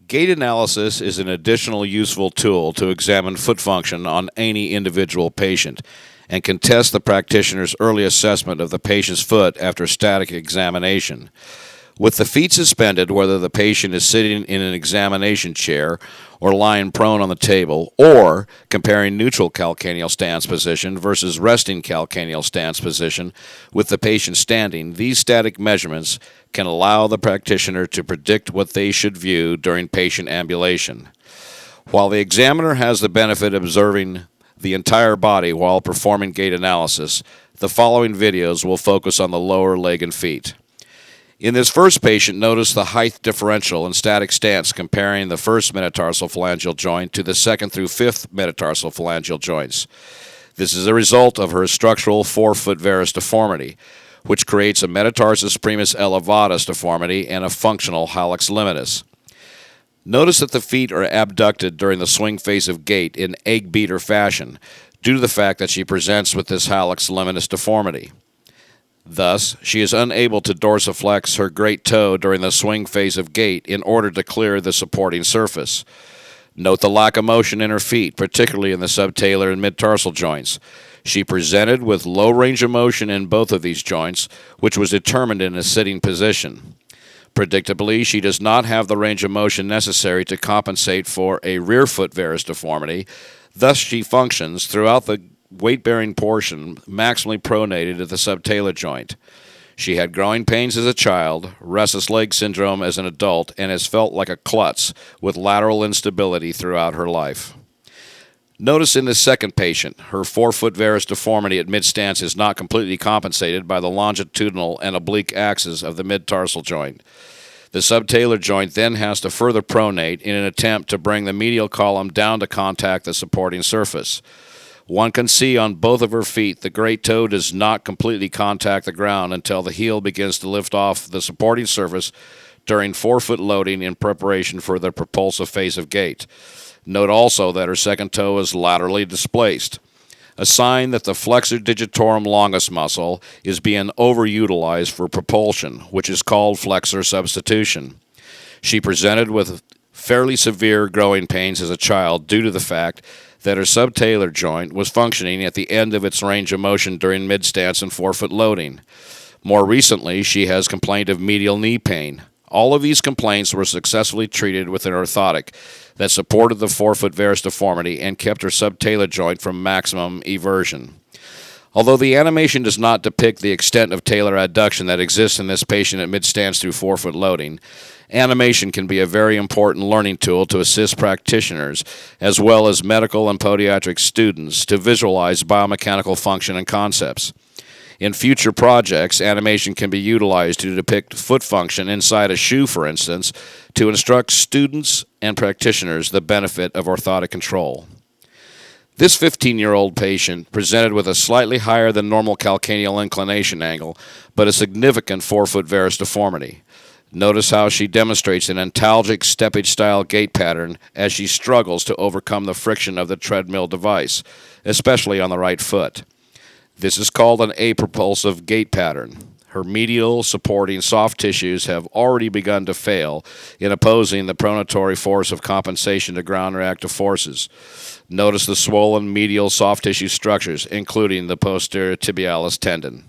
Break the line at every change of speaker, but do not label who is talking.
Gait analysis is an additional useful tool to examine foot function on any individual patient and can test the practitioner's early assessment of the patient's foot after static examination. With the feet suspended, whether the patient is sitting in an examination chair or lying prone on the table, or comparing neutral calcaneal stance position versus resting calcaneal stance position with the patient standing, these static measurements can allow the practitioner to predict what they should view during patient ambulation. While the examiner has the benefit of observing the entire body while performing gait analysis, the following videos will focus on the lower leg and feet. In this first patient, notice the height differential in static stance comparing the first metatarsal phalangeal joint to the second through fifth metatarsal phalangeal joints. This is a result of her structural forefoot varus deformity, which creates a metatarsus primus elevatus deformity and a functional hallux limitus. Notice that the feet are abducted during the swing phase of gait in egg beater fashion due to the fact that she presents with this hallux limitus deformity. Thus, she is unable to dorsiflex her great toe during the swing phase of gait in order to clear the supporting surface. Note the lack of motion in her feet, particularly in the subtalar and mid-tarsal joints. She presented with low range of motion in both of these joints, which was determined in a sitting position. Predictably, she does not have the range of motion necessary to compensate for a rear foot varus deformity. Thus, she functions throughout the weight-bearing portion maximally pronated at the subtalar joint. She had growing pains as a child, restless leg syndrome as an adult, and has felt like a klutz with lateral instability throughout her life. Notice in this second patient, her forefoot varus deformity at mid-stance is not completely compensated by the longitudinal and oblique axis of the mid-tarsal joint. The subtalar joint then has to further pronate in an attempt to bring the medial column down to contact the supporting surface. One can see on both of her feet the great toe does not completely contact the ground until the heel begins to lift off the supporting surface during forefoot loading in preparation for the propulsive phase of gait. Note also that her second toe is laterally displaced, a sign that the flexor digitorum longus muscle is being overutilized for propulsion, which is called flexor substitution. She presented with fairly severe growing pains as a child due to the fact that her subtalar joint was functioning at the end of its range of motion during mid-stance and forefoot loading. More recently, she has complained of medial knee pain. All of these complaints were successfully treated with an orthotic that supported the forefoot varus deformity and kept her subtalar joint from maximum eversion. Although the animation does not depict the extent of talar adduction that exists in this patient at mid-stance through forefoot loading, animation can be a very important learning tool to assist practitioners as well as medical and podiatric students to visualize biomechanical function and concepts. In future projects, animation can be utilized to depict foot function inside a shoe, for instance, to instruct students and practitioners the benefit of orthotic control. This 15-year-old patient presented with a slightly higher than normal calcaneal inclination angle, but a significant forefoot varus deformity. Notice how she demonstrates an antalgic steppage-style gait pattern as she struggles to overcome the friction of the treadmill device, especially on the right foot. This is called an apropulsive gait pattern. Her medial supporting soft tissues have already begun to fail in opposing the pronatory force of compensation to ground reactive forces. Notice the swollen medial soft tissue structures, including the posterior tibialis tendon.